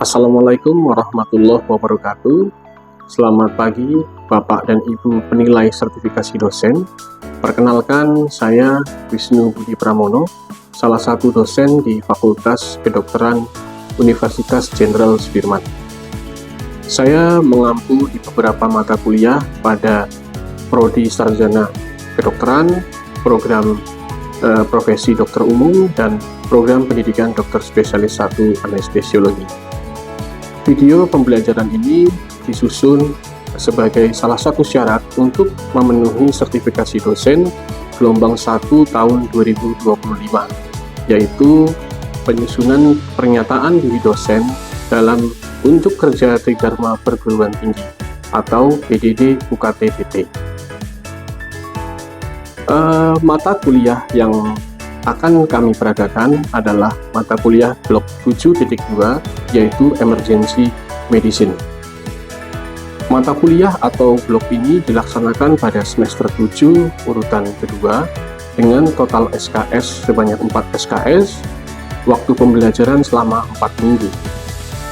Assalamualaikum warahmatullahi wabarakatuh. Selamat pagi Bapak dan Ibu penilai sertifikasi dosen. Perkenalkan, saya Wisnu Budi Pramono, salah satu dosen di Fakultas Kedokteran Universitas Jenderal Sudirman. Saya mengampu di beberapa mata kuliah pada Prodi Sarjana Kedokteran, program profesi dokter umum, dan program pendidikan dokter spesialis 1 anestesiologi. Video pembelajaran ini disusun sebagai salah satu syarat untuk memenuhi sertifikasi dosen gelombang 1 tahun 2025, yaitu penyusunan pernyataan diri dosen dalam untuk kerja Tridharma Perguruan Tinggi atau PDD UKT-PT. Mata kuliah yang akan kami peragakan adalah mata kuliah blok 7.2, yaitu Emergency Medicine. Mata kuliah atau blok ini dilaksanakan pada semester 7 urutan kedua dengan total SKS sebanyak 4 SKS, waktu pembelajaran selama 4 minggu.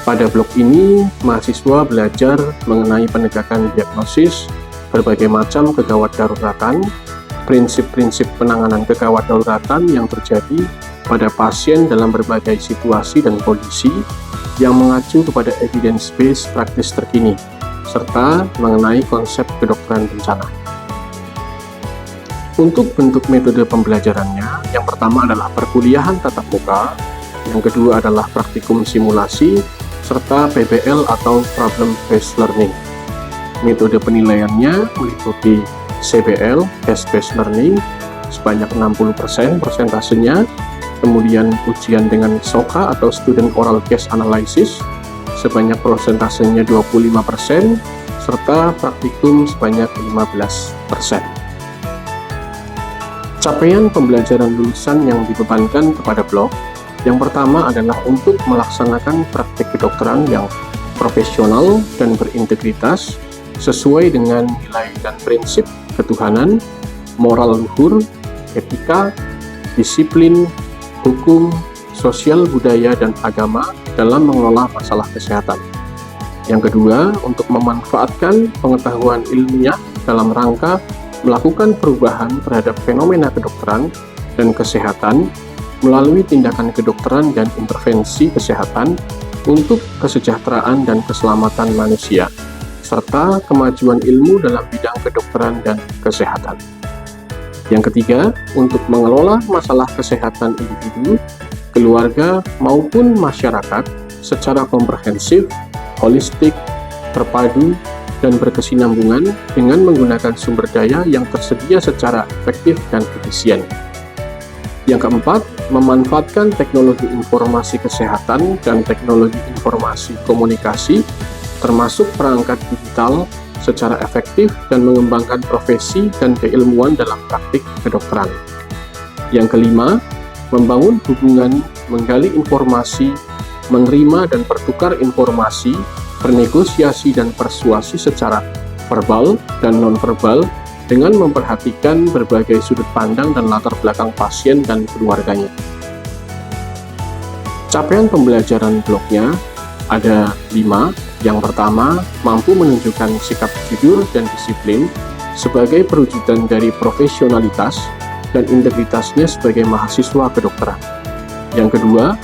Pada blok ini, mahasiswa belajar mengenai penegakan diagnosis, berbagai macam kegawat daruratan, prinsip-prinsip penanganan kegawat daruratan yang terjadi pada pasien dalam berbagai situasi dan kondisi yang mengacu kepada evidence-based practice terkini, serta mengenai konsep kedokteran bencana. Untuk bentuk metode pembelajarannya, yang pertama adalah perkuliahan tatap muka, yang kedua adalah praktikum simulasi, serta PBL atau Problem Based Learning. Metode penilaiannya meliputi CBL, Case Based Learning, sebanyak 60% persentasenya, kemudian ujian dengan SOCA atau Student Oral Case Analysis, sebanyak persentasenya 25%, serta praktikum sebanyak 15%. Capaian pembelajaran lulusan yang dibebankan kepada blok, yang pertama adalah untuk melaksanakan praktik kedokteran yang profesional dan berintegritas, sesuai dengan nilai dan prinsip ketuhanan, moral luhur, etika, disiplin, hukum, sosial budaya, dan agama dalam mengelola masalah kesehatan. Yang kedua, untuk memanfaatkan pengetahuan ilmiah dalam rangka melakukan perubahan terhadap fenomena kedokteran dan kesehatan melalui tindakan kedokteran dan intervensi kesehatan untuk kesejahteraan dan keselamatan manusia, serta kemajuan ilmu dalam bidang kedokteran dan kesehatan. Yang ketiga, untuk mengelola masalah kesehatan individu, keluarga, maupun masyarakat secara komprehensif, holistik, terpadu, dan berkesinambungan dengan menggunakan sumber daya yang tersedia secara efektif dan efisien. Yang keempat, memanfaatkan teknologi informasi kesehatan dan teknologi informasi komunikasi termasuk perangkat digital secara efektif dan mengembangkan profesi dan keilmuan dalam praktik kedokteran. Yang kelima, membangun hubungan, menggali informasi, menerima dan bertukar informasi, bernegosiasi dan persuasi secara verbal dan nonverbal dengan memperhatikan berbagai sudut pandang dan latar belakang pasien dan keluarganya. Capaian pembelajaran bloknya ada 5. Yang pertama, mampu menunjukkan sikap jujur dan disiplin sebagai perwujudan dari profesionalitas dan integritasnya sebagai mahasiswa kedokteran. Yang kedua,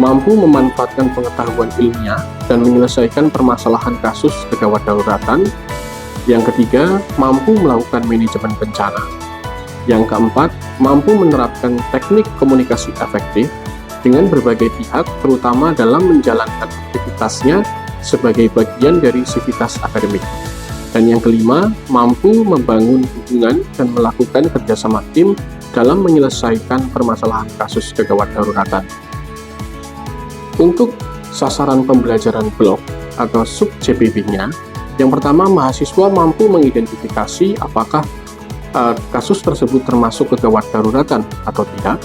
mampu memanfaatkan pengetahuan ilmiah dan menyelesaikan permasalahan kasus kegawat daruratan. Yang ketiga, mampu melakukan manajemen bencana. Yang keempat, mampu menerapkan teknik komunikasi efektif dengan berbagai pihak, terutama dalam menjalankan aktivitasnya sebagai bagian dari sivitas akademik. Dan yang kelima, mampu membangun hubungan dan melakukan kerjasama tim dalam menyelesaikan permasalahan kasus kegawat daruratan. Untuk sasaran pembelajaran blok atau sub-JPB-nya, yang pertama, mahasiswa mampu mengidentifikasi apakah kasus tersebut termasuk kegawat daruratan atau tidak.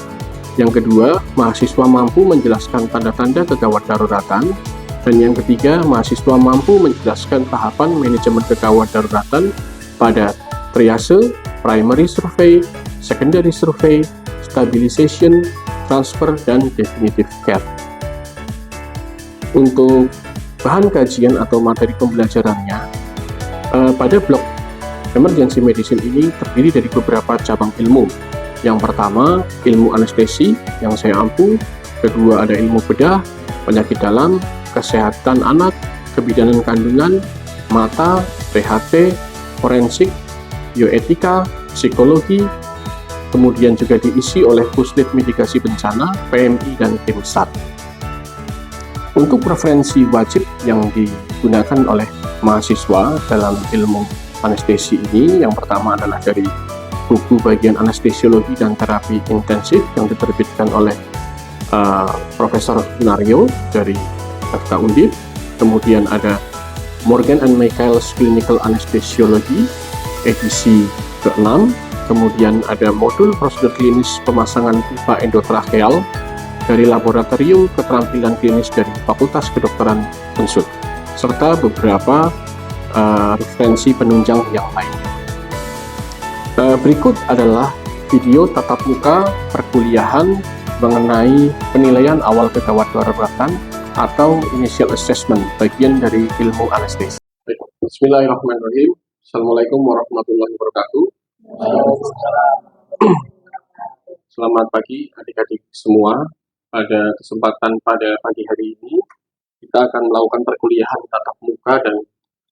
Yang kedua, mahasiswa mampu menjelaskan tanda-tanda kegawat daruratan. Dan yang ketiga, mahasiswa mampu menjelaskan tahapan manajemen kegawat daruratan pada triase, primary survey, secondary survey, stabilization, transfer, dan definitive care. Untuk bahan kajian atau materi pembelajarannya, pada blok emergency medicine ini terdiri dari beberapa cabang ilmu. Yang pertama, ilmu anestesi yang saya ampu. Kedua, ada ilmu bedah, penyakit dalam, kesehatan anak, kebidanan kandungan, mata, PHT, forensik, bioetika, psikologi, kemudian juga diisi oleh puslit mitigasi bencana, PMI, dan tim SAR. Untuk referensi wajib yang digunakan oleh mahasiswa dalam ilmu anestesi ini, yang pertama adalah dari buku bagian anestesiologi dan terapi intensif yang diterbitkan oleh Profesor Nario dari FK Undip. Kemudian ada Morgan and Michael's Clinical Anesthesiology edisi ke-6. Kemudian ada modul prosedur klinis pemasangan pipa endotracheal dari Laboratorium Keterampilan Klinis dari Fakultas Kedokteran Unsud, serta beberapa referensi penunjang yang lainnya. Berikut adalah video tatap muka perkuliahan mengenai penilaian awal kegawat daruratan atau initial assessment, bagian dari ilmu anestesi. Bismillahirrahmanirrahim. Assalamualaikum warahmatullahi wabarakatuh. Selamat pagi adik-adik semua. Pada kesempatan pada pagi hari ini, kita akan melakukan perkuliahan tatap muka dan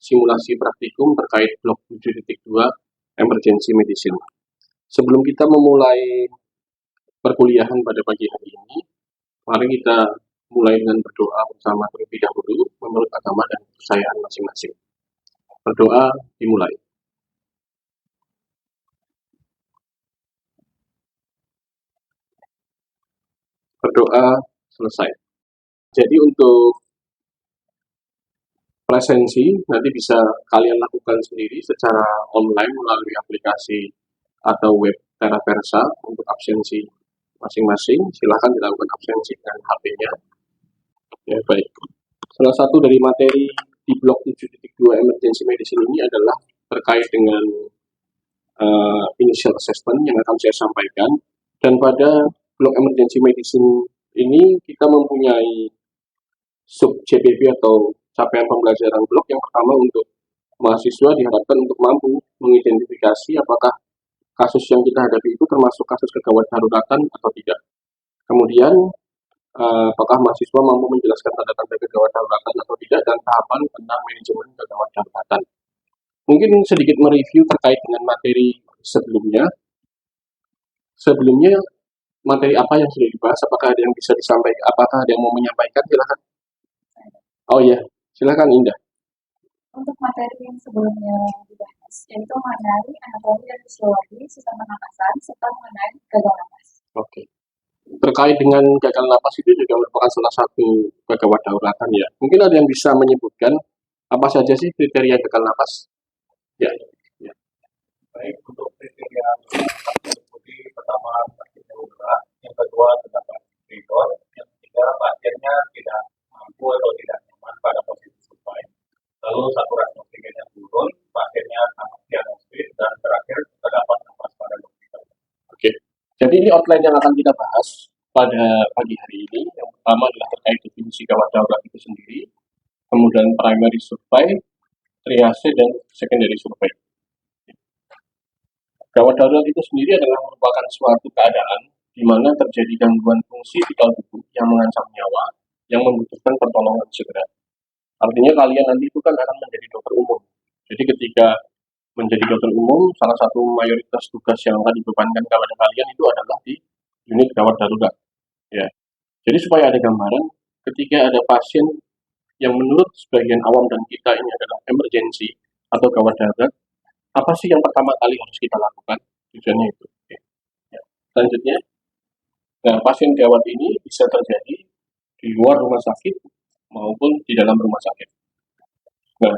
simulasi praktikum terkait blok 7.2 Emergency Medicine. Sebelum kita memulai perkuliahan pada pagi hari ini, mari kita mulai dengan berdoa bersama terlebih dahulu menurut agama dan kepercayaan masing-masing. Berdoa dimulai. Berdoa selesai. Jadi untuk presensi nanti bisa kalian lakukan sendiri secara online melalui aplikasi atau web Teraversa untuk absensi masing-masing. Silakan dilakukan absensi dengan HP-nya. Ya, baik. Salah satu dari materi di blok 7.2 Emergency Medicine ini adalah terkait dengan initial assessment yang akan saya sampaikan. Dan pada blok Emergency Medicine ini kita mempunyai sub CPP atau capaian pembelajaran blok. Yang pertama, untuk mahasiswa diharapkan untuk mampu mengidentifikasi apakah kasus yang kita hadapi itu termasuk kasus kegawat daruratan atau tidak. Kemudian, apakah mahasiswa mampu menjelaskan tanda-tanda kegawat daruratan atau tidak, dan tahapan tentang manajemen kegawat daruratan. Mungkin sedikit mereview terkait dengan materi sebelumnya. Sebelumnya, materi apa yang sudah dibahas? Apakah ada yang bisa disampaikan? Apakah ada yang mau menyampaikan? Silakan. Oh iya, silakan Indah. Untuk materi yang sebelumnya dibahas, yaitu mengenai anatomi dan fisiologi sistem pernapasan serta mengenai gagal napas. Oke. Terkait dengan gagal napas itu juga merupakan salah satu gawat daruratan ya. Mungkin ada yang bisa menyebutkan apa saja sih kriteria gagal napas? Ya. Baik, untuk kriteria seperti pertama pasiennya udara, yang kedua terdapat koridor, yang ketiga pasiennya tidak mampu atau tidak nyaman pada posisi supine, lalu saturasi oksigennya turun, pasiennya sangat diagnosis, dan terakhir terdapat napas pada hospital. Oke, jadi ini outline yang akan kita bahas pada pagi hari ini. Yang pertama adalah terkait definisi gawat darurat itu sendiri, kemudian primary survey, triase, dan secondary survey. Gawat darurat itu sendiri adalah merupakan suatu keadaan di mana terjadi gangguan fungsi vital tubuh yang mengancam nyawa, yang membutuhkan pertolongan segera. Artinya kalian nanti itu kan akan menjadi dokter umum. Jadi ketika menjadi dokter umum, salah satu mayoritas tugas yang akan dibebankan kepada kalian itu adalah di unit gawat darurat. Ya. Jadi supaya ada gambaran, ketika ada pasien yang menurut sebagian awam dan kita ini adalah emergency atau gawat darurat, apa sih yang pertama kali harus kita lakukan? Tujuannya itu. Ya. Selanjutnya, nah, pasien gawat ini bisa terjadi di luar rumah sakit maupun di dalam rumah sakit. Nah,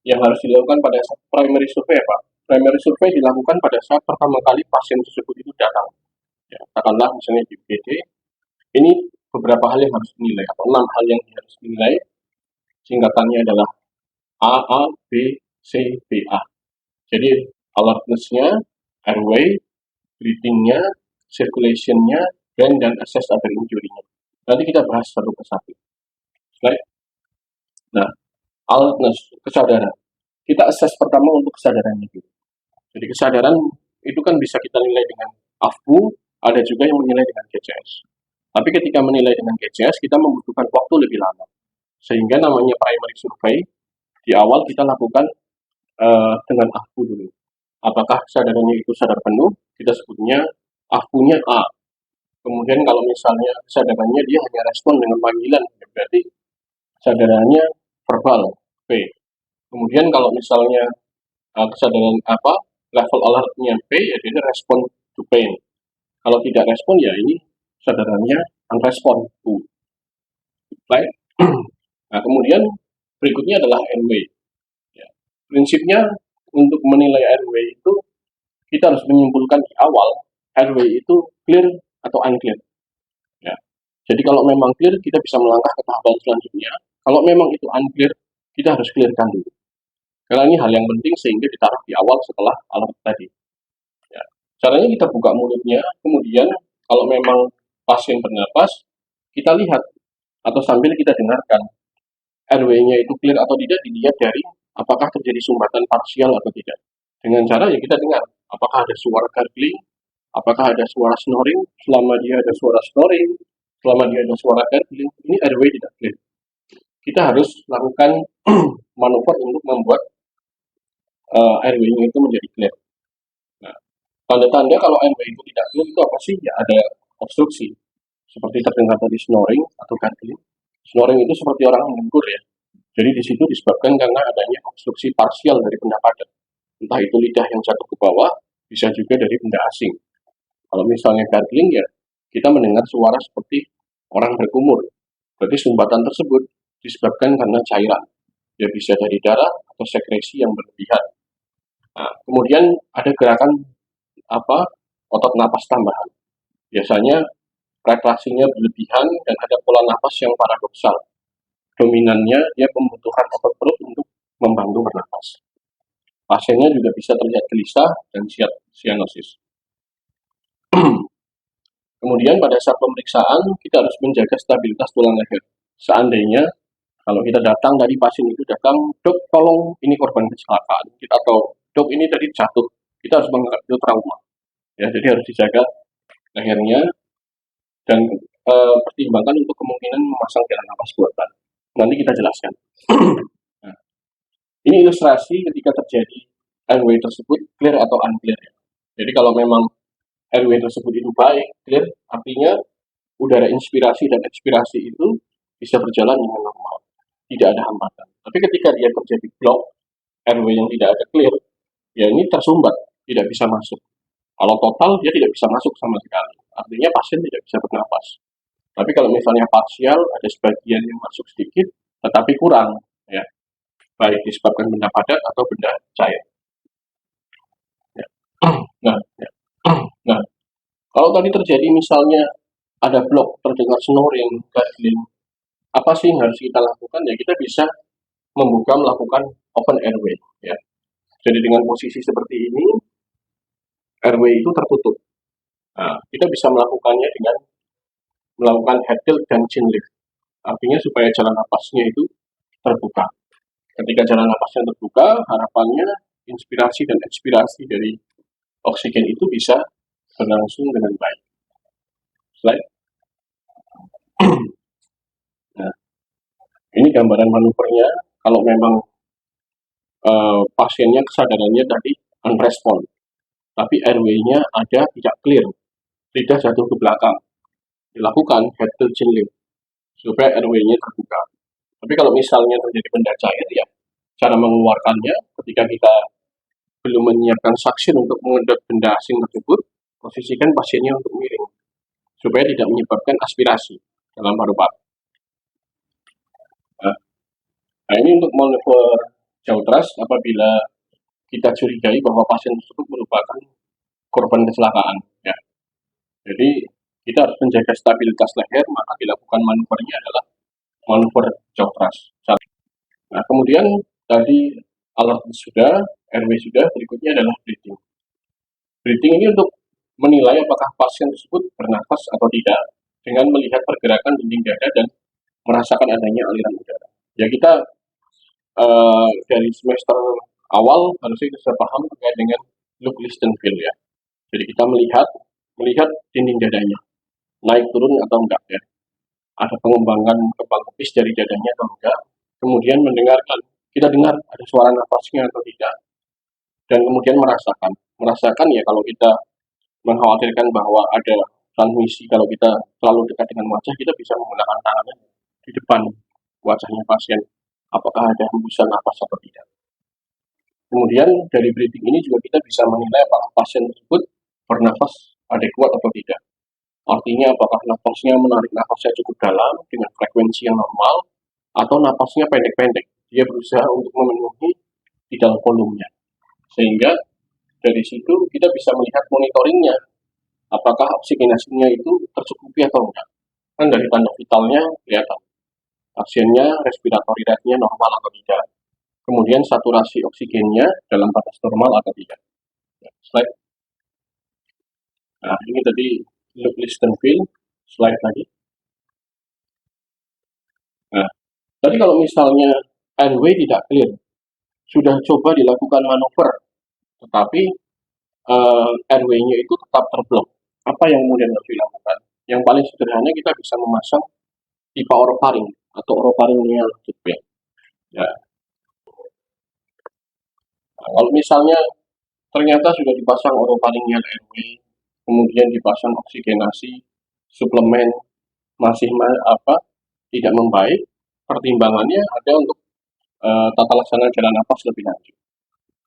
yang harus dilakukan pada saat primary survey apa? Primary survey dilakukan pada saat pertama kali pasien tersebut itu datang. Ya, katakanlah misalnya di UGD, ini beberapa hal yang harus dinilai, atau 6 hal yang harus dinilai. Singkatannya adalah A, B, C, B, A. Jadi alertness-nya, airway, breathing-nya, circulation-nya, dan assess other injury-nya. Nanti kita bahas satu persatu. Baik. Nah, alertness, kesadaran. Kita assess pertama untuk kesadarannya dulu. Jadi kesadaran itu kan bisa kita nilai dengan AFBU, ada juga yang menilai dengan GCS. Tapi ketika menilai dengan GCS, kita membutuhkan waktu lebih lama. Sehingga namanya primary survey, di awal kita lakukan dengan AFBU dulu. Apakah kesadarannya itu sadar penuh, kita sebutnya AFBU-nya A. Kemudian kalau misalnya kesadarannya dia hanya respon dengan panggilan, berarti kesadarannya verbal, B. Kemudian kalau misalnya kesadaran level alertnya B, ya dia respon to pain. Kalau tidak respon, ya ini kesadarannya unrespon, U. Baik. Nah, kemudian berikutnya adalah RW. Ya. Prinsipnya untuk menilai RW itu kita harus menyimpulkan di awal RW itu clear atau unclear. Ya. Jadi kalau memang clear, kita bisa melangkah ke tahapan selanjutnya. Kalau memang itu unclear, kita harus clearkan dulu. Karena ini hal yang penting sehingga ditaruh di awal setelah alert tadi. Ya. Caranya kita buka mulutnya, kemudian kalau memang pasien bernapas, kita lihat atau sambil kita dengarkan RW-nya itu clear atau tidak dilihat dari apakah terjadi sumbatan parsial atau tidak. Dengan cara ya kita dengar apakah ada suara gargling, apakah ada suara snoring. Selama dia ada suara snoring, selama dia ada suara gargling, ini RW tidak clear. Kita harus lakukan manuver untuk membuat RW-nya itu menjadi clear. Nah, tanda-tanda kalau RW itu tidak clear itu apa sih? Ya ada obstruksi, seperti terdengar tadi snoring atau gargling. Snoring itu seperti orang mendengkur ya. Jadi di situ disebabkan karena adanya obstruksi parsial dari benda padat. Entah itu lidah yang jatuh ke bawah, bisa juga dari benda asing. Kalau misalnya gargling ya, kita mendengar suara seperti orang berkumur. Berarti sumbatan tersebut disebabkan karena cairan. Ya bisa dari darah atau sekresi yang berlebihan. Nah, kemudian ada gerakan otot napas tambahan. Biasanya retraksinya berlebihan dan ada pola napas yang paradoksal. Dominannya dia membutuhkan otot perut untuk membantu bernapas. Pasiennya juga bisa terlihat gelisah dan sianosis. Kemudian pada saat pemeriksaan kita harus menjaga stabilitas tulang leher. Seandainya kalau kita datang dari pasien itu datang, dok tolong ini korban kecelakaan, kita atau dok ini tadi jatuh, kita harus menganggap itu trauma. Ya, jadi harus dijaga lehernya dan pertimbangkan untuk kemungkinan memasang jalan napas buatan. Nanti kita jelaskan. Nah, ini ilustrasi ketika terjadi airway tersebut clear atau unclear. Jadi kalau memang airway tersebut itu baik, clear, artinya udara inspirasi dan ekspirasi itu bisa berjalan dengan normal, tidak ada hambatan. Tapi ketika dia terjadi block, airway yang tidak ada clear, ya ini tersumbat, tidak bisa masuk. Kalau total dia tidak bisa masuk sama sekali, artinya pasien tidak bisa bernapas. Tapi kalau misalnya parsial, ada sebagian yang masuk sedikit, tetapi kurang, ya, baik disebabkan benda padat atau benda cair. Ya. Nah, kalau tadi terjadi misalnya ada blok, terdengar snoring, gargling, apa sih yang harus kita lakukan? Ya kita bisa melakukan open airway. Ya. Jadi dengan posisi seperti ini, airway itu tertutup. Nah, kita bisa melakukannya dengan melakukan head tilt dan chin lift. Artinya supaya jalan napasnya itu terbuka. Ketika jalan napasnya terbuka, harapannya inspirasi dan ekspirasi dari oksigen itu bisa berlangsung dengan baik. Slide. Nah, ini gambaran manuvernya. Kalau memang pasiennya kesadarannya tadi unrespon, tapi airway-nya ada tidak clear, lidah jatuh ke belakang, dilakukan head to chin lift supaya airway-nya terbuka. Tapi kalau misalnya terjadi benda cair, ya cara mengeluarkannya ketika kita belum menyiapkan suction untuk mengedot benda asing tersebut, posisikan pasiennya untuk miring supaya tidak menyebabkan aspirasi dalam paru-paru. Nah, ini untuk manuver Jautras apabila kita curigai bahwa pasien tersebut merupakan korban kecelakaan. Ya. Jadi kita harus menjaga stabilitas leher, maka dilakukan manuvernya adalah manuver Jautras. Nah, kemudian tadi alert sudah, RW sudah, berikutnya adalah breathing. Breathing ini untuk menilai apakah pasien tersebut bernafas atau tidak dengan melihat pergerakan dinding dada dan merasakan adanya aliran udara. Ya kita dari semester awal harusnya kita sudah paham terkait dengan look, listen, feel ya. Jadi kita melihat dinding dadanya naik turun atau enggak ya. Ada pengembangan kembang kepis dari dadanya atau enggak. Kemudian kita dengar ada suara nafasnya atau tidak. Dan kemudian merasakan ya kalau kita mengkhawatirkan bahwa ada transmisi, kalau kita terlalu dekat dengan wajah, kita bisa menggunakan tangannya di depan wajahnya pasien. Apakah ada hembusan nafas atau tidak. Kemudian dari breathing ini juga kita bisa menilai apakah pasien tersebut bernafas adekuat atau tidak. Artinya apakah nafasnya menarik nafasnya cukup dalam dengan frekuensi yang normal atau nafasnya pendek-pendek. Dia berusaha untuk memenuhi di dalam volumenya. Sehingga dari situ kita bisa melihat monitoringnya. Apakah oksigenasinya itu tercukupi atau enggak. Kan dari tanda vitalnya kelihatan. Pasiennya respiratory rate-nya normal atau tidak. Kemudian saturasi oksigennya dalam batas normal atau tidak. Slide. Nah, ini tadi look, listen, feel. Slide lagi. Nah, tadi kalau misalnya airway tidak clear, sudah coba dilakukan manuver, tetapi airway-nya itu tetap terblok. Apa yang kemudian harus dilakukan? Yang paling sederhana kita bisa memasang pipa orofaring atau orofaringnya tube ya. Nah, kalau misalnya ternyata sudah dipasang orofaringnya airway, kemudian dipasang oksigenasi, suplemen masih tidak membaik, pertimbangannya ada untuk tata laksana jalan nafas lebih lanjut.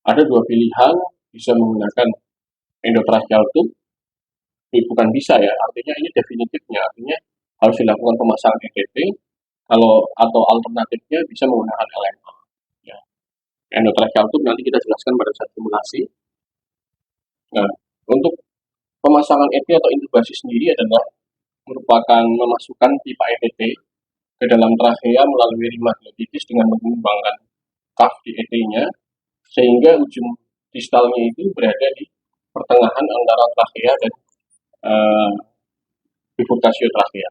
Ada dua pilihan, bisa menggunakan endotracheal tube, bukan bisa ya, artinya ini definitifnya, artinya harus dilakukan pemasangan ETT, atau alternatifnya bisa menggunakan LMA. Ya. Endotracheal tube nanti kita jelaskan pada saat simulasi. Nah, untuk pemasangan ET atau intubasi sendiri adalah merupakan memasukkan pipa ETT ke dalam trachea melalui rima glotitis dengan mengembangkan cuff di ET-nya, sehingga ujung distalnya itu berada di pertengahan antara trachea dan bifurkasio trachea.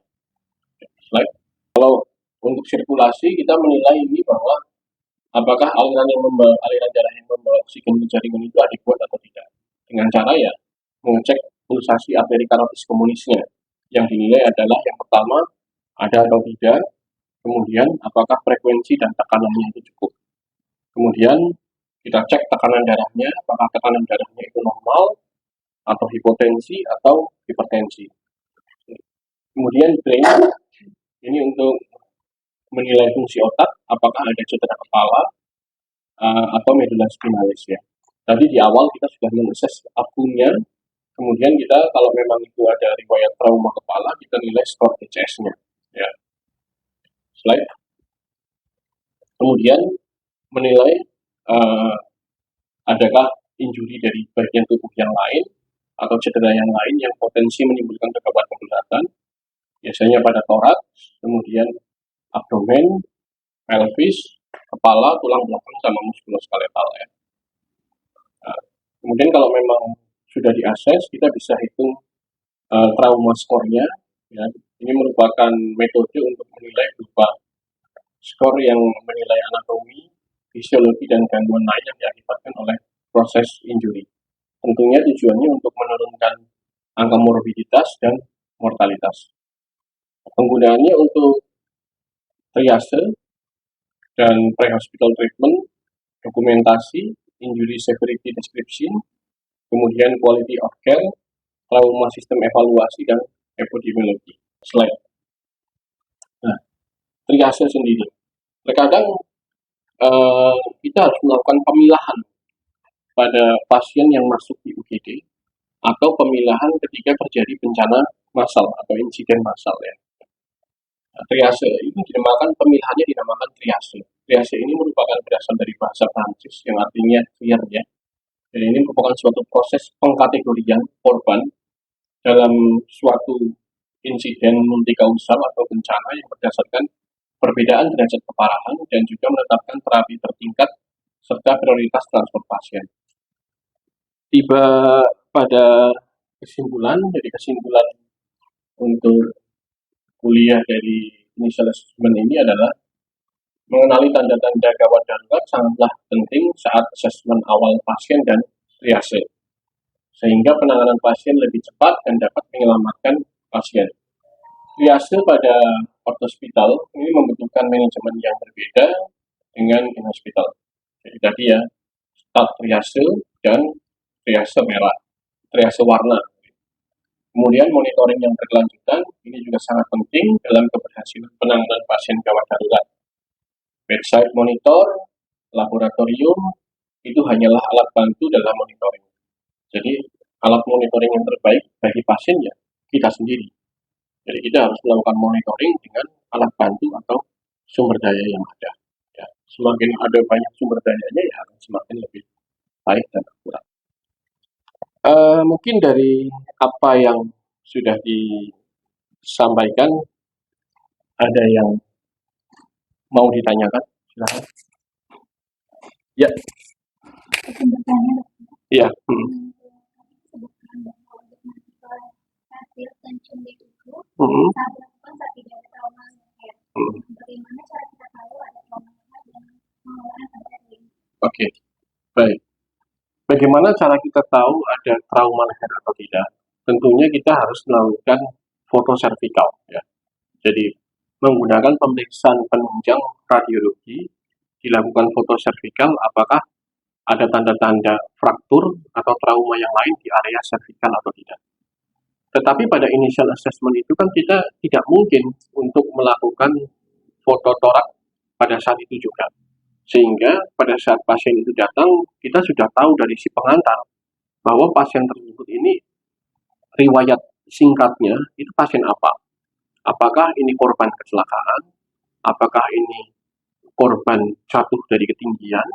Slide. Kalau untuk sirkulasi kita menilai ini bahwa apakah aliran darah yang membawa oksigen ke jaringan itu adekuat atau tidak. Dengan cara ya mengecek pulsasi arteri karotis komunisnya. Yang dinilai adalah yang pertama ada atau tidak, kemudian apakah frekuensi dan tekanannya itu cukup. Kemudian kita cek tekanan darahnya, apakah tekanan darahnya itu normal atau hipotensi atau hipertensi. Kemudian brain ini untuk menilai fungsi otak, apakah ada cedera kepala atau medula spinalis ya. Tadi di awal kita sudah mengakses akunya, kemudian kita kalau memang itu ada riwayat trauma kepala, kita nilai skor TCS-nya ya. Slide. Kemudian menilai adakah injuri dari bagian tubuh yang lain atau cedera yang lain yang potensi menimbulkan kegagalan pembedakan, biasanya pada toraks, kemudian abdomen, pelvis, kepala, tulang belakang, sama muskuloskeletal ya. Nah, kemudian kalau memang sudah diakses, kita bisa hitung trauma skornya. Ya. Ini merupakan metode untuk menilai berupa skor yang menilai anatomi, fisiologi, dan gangguan lain yang diakibatkan oleh proses injury. Tentunya tujuannya untuk menurunkan angka morbiditas dan mortalitas. Penggunaannya untuk triase dan pre-hospital treatment, dokumentasi, injury severity description, kemudian quality of care, trauma sistem evaluasi, dan epidemiologi. Slide. Nah, triase sendiri. Terkadang kita harus melakukan pemilahan pada pasien yang masuk di UGD atau pemilahan ketika terjadi bencana massal atau insiden massal ya. Nah, triase ini pemilahannya dinamakan triase. Triase ini merupakan berasal dari bahasa Prancis yang artinya clear ya. Dan ini merupakan suatu proses pengkategorian korban dalam suatu insiden multikausal atau bencana yang berdasarkan perbedaan derajat keparahan dan juga menetapkan terapi tertingkat serta prioritas transfer pasien. Tiba pada kesimpulan untuk kuliah dari initial assessment ini adalah mengenali tanda-tanda gawat darurat sangatlah penting saat asesmen awal pasien dan triase, sehingga penanganan pasien lebih cepat dan dapat menyelamatkan pasien. Triase pada hospital ini membutuhkan manajemen yang berbeda dengan in hospital. Jadi tadi ya, start triase dan triase merah, triase warna. Kemudian monitoring yang berkelanjutan ini juga sangat penting dalam keberhasilan penanganan pasien gawat darurat. Bedside monitor, laboratorium, itu hanyalah alat bantu dalam monitoring. Jadi alat monitoring yang terbaik bagi pasien ya kita sendiri. Jadi kita harus melakukan monitoring dengan alat bantu atau sumber daya yang ada. Ya, semakin ada banyak sumber dayanya ya akan semakin lebih baik dan akurat. Mungkin dari apa yang sudah disampaikan ada yang mau ditanyakan? Silakan. Ya. Izin bertanya, dokter. Iya. Sebutkan bahwa untuk menentukan hasil dan cumi itu Hmm. saat dilakukan saat tidak ada trauma leher. Bagaimana cara kita tahu ada trauma leher dan pengelolaan materi? Oke, baik. Bagaimana cara kita tahu ada trauma leher atau tidak? Tentunya kita harus melakukan foto servikal, ya. Jadi menggunakan pemeriksaan penunjang radiologi, dilakukan foto servikal, apakah ada tanda-tanda fraktur atau trauma yang lain di area servikal atau tidak. Tetapi pada initial assessment itu kan kita tidak mungkin untuk melakukan foto torak pada saat itu juga. Sehingga pada saat pasien itu datang, kita sudah tahu dari si pengantar bahwa pasien tersebut ini riwayat singkatnya itu pasien apa. Apakah ini korban kecelakaan, apakah ini korban jatuh dari ketinggian,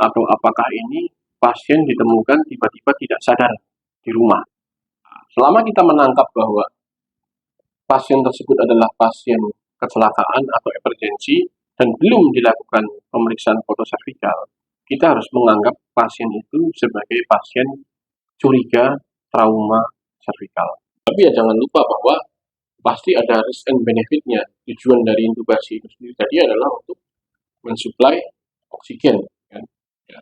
atau apakah ini pasien ditemukan tiba-tiba tidak sadar di rumah. Selama kita menangkap bahwa pasien tersebut adalah pasien kecelakaan atau emergensi dan belum dilakukan pemeriksaan foto servikal, kita harus menganggap pasien itu sebagai pasien curiga trauma servikal. Tapi ya jangan lupa bahwa pasti ada risk and benefit-nya. Tujuan dari intubasi itu sendiri tadi adalah untuk mensuplai oksigen. Kan? Ya.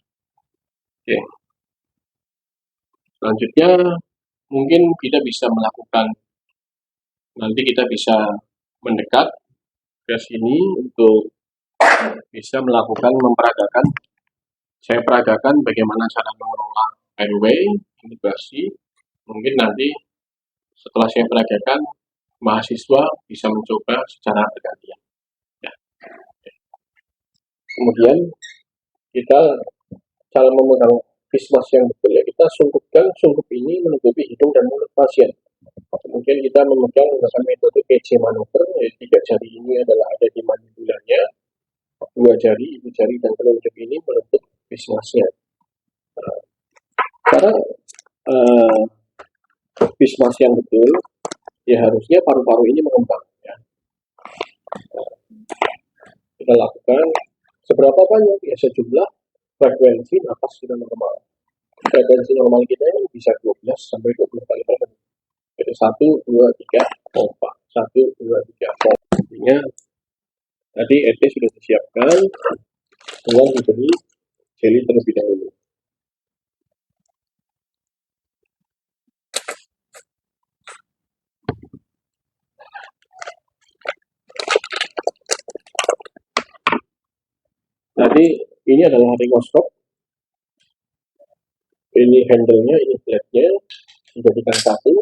Oke. Selanjutnya mungkin kita bisa melakukan, nanti kita bisa mendekat ke sini untuk bisa melakukan memperagakan, saya peragakan bagaimana cara mengelola airway, intubasi. Mungkin nanti setelah saya peragakan, mahasiswa bisa mencoba secara bergantian. Ya. Kemudian kita cara memegang bismas yang betul ya, kita sungkup ini menutupi hidung dan mulut pasien. Kemudian kita memegang menggunakan metode PJ manuver, yaitu 3 jari ini adalah ada di mandibulanya, 2 jari, ibu jari dan telunjuk ini menutup bismasnya. Cara bismas yang betul, ya harusnya paru-paru ini mengembang. Ya. Kita lakukan seberapa banyak? Ya sejumlah frekuensi nafas kita normal. Frekuensi normal kita ini bisa 12 sampai 20 kali per menit. Jadi 1, 2, 3, pompa. 1, 2, 3, pompa. Artinya tadi ET sudah disiapkan, dengan diberi jeli terlebih dahulu. Jadi ini adalah ringoskop. Ini handle-nya, ini blade-nya, dijadikan satu.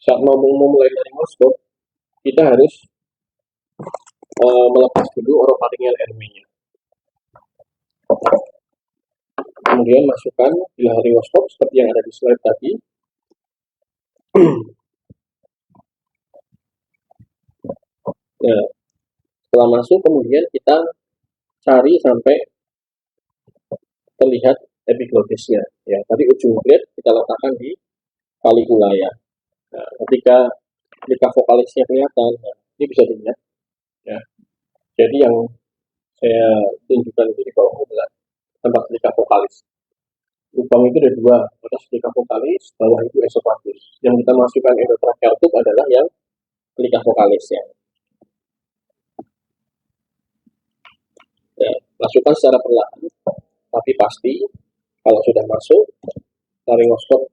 Saat mau memulai ringoskop, kita harus melepas dulu orofaringeal airway-nya. Kemudian masukkan di ringoskop seperti yang ada di slide tadi. Nah, setelah masuk kemudian kita cari sampai terlihat epiglotisnya. Ya, tadi ujung blade kita letakkan di caligula ya. Nah, ketika vokalisnya kelihatan, nah, ini bisa dilihat. Ya. Jadi yang saya tunjukkan itu di bawah adalah tempat plika vokalis. Lubang itu ada 2, atas plika vokalis, bawah itu esofagus. Yang kita masukkan endotracheal tube adalah yang lidah vokalis ya. Ya, masukkan secara perlahan, tapi pasti kalau sudah masuk, laryngoskop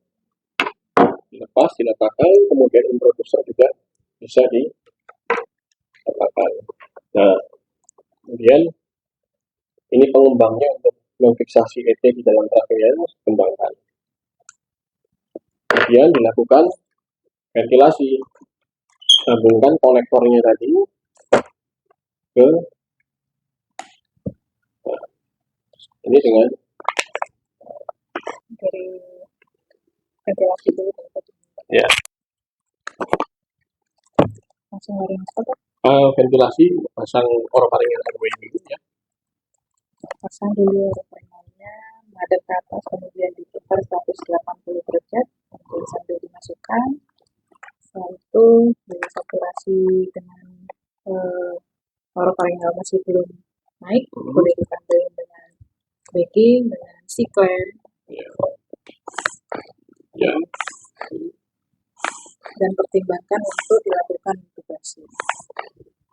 dilepas, diletakkan, kemudian introducer juga bisa diletakkan. Nah, kemudian ini pengembangnya untuk memfiksasi ET di dalam trakea, kembangkan. Kemudian dilakukan ventilasi, sambungkan konektornya tadi ke ini dengan Dari ventilasi dulu. ya Langsung laryngoskop, ventilasi, pasang orofaringal airway dulu ya. pasang dulu orofaringalnya, madep ke atas, kemudian diputar 180 derajat, kemudian sambil dimasukkan. Setelah itu disaturasi dengan orofaringal masih belum naik, boleh ditambahin dengan backing, dengan sequence, Ya, dan pertimbangkan untuk dilakukan intubasi.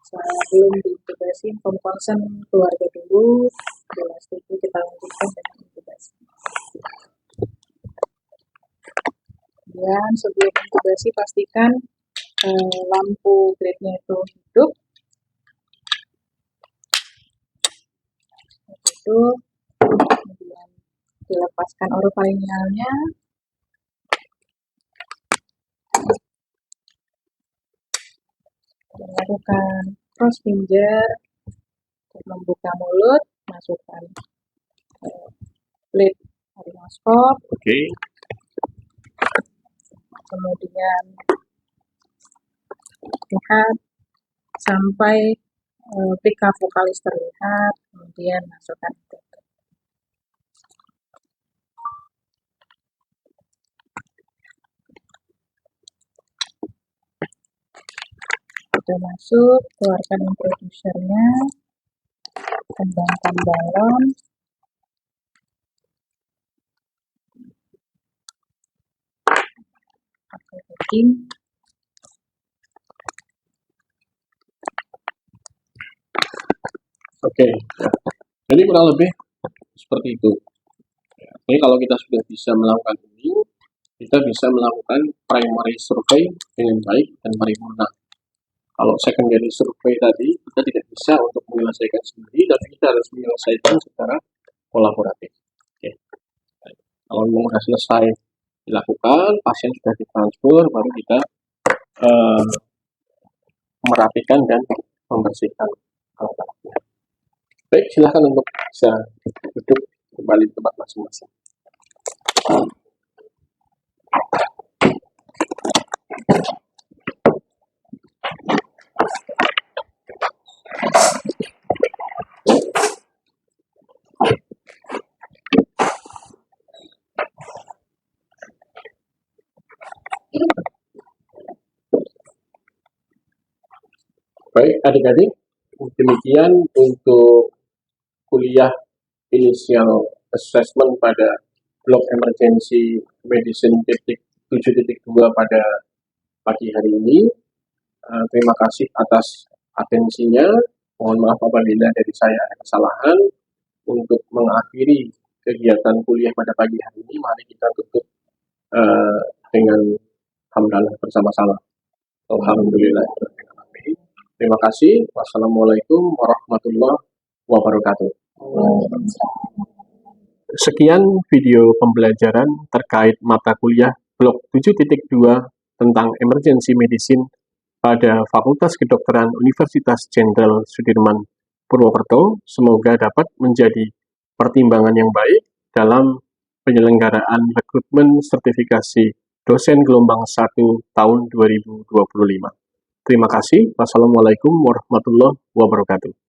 Sebelum diintubasi, inform concern keluarga dulu, bila setuju kita lanjutkan dengan intubasi. Kemudian sebelum intubasi pastikan lampu grade-nya itu hidup. Kemudian dilepaskan orofaringalnya. Lakukan cross finger untuk membuka mulut, masukkan plate laryngoskop, oke. kemudian lihat sampai pika vokalis terlihat, kemudian masukkan itu. Sudah masuk, keluarkan introducernya, kembangkan balon, pakai backing. Oke, ya. Jadi kurang lebih seperti itu. Ya. Jadi kalau kita sudah bisa melakukan ini, kita bisa melakukan primary survey dengan baik dan paripurna. Kalau secondary survey tadi, kita tidak bisa untuk menyelesaikan sendiri, tapi kita harus menyelesaikan secara kolaboratif. Oke. Kalau memang sudah selesai dilakukan, pasien sudah ditransfer, baru kita merapikan dan membersihkan alat-alatnya. Baik, silakan untuk bisa duduk kembali di tempat masing-masing. Baik, adik-adik, demikian untuk kuliah initial assessment pada blok emergency medicine 7.2 pada pagi hari ini. Terima kasih atas atensinya. Mohon maaf apabila dari saya ada kesalahan. Untuk mengakhiri kegiatan kuliah pada pagi hari ini, mari kita tutup dengan hamdalah bersama-sama. Alhamdulillah. Terima kasih. Wassalamualaikum warahmatullahi wabarakatuh. Sekian video pembelajaran terkait mata kuliah blok 7.2 tentang emergency medicine pada Fakultas Kedokteran Universitas Jenderal Sudirman Purwokerto. Semoga dapat menjadi pertimbangan yang baik dalam penyelenggaraan rekrutmen sertifikasi dosen gelombang 1 tahun 2025. Terima kasih. Wassalamualaikum warahmatullahi wabarakatuh.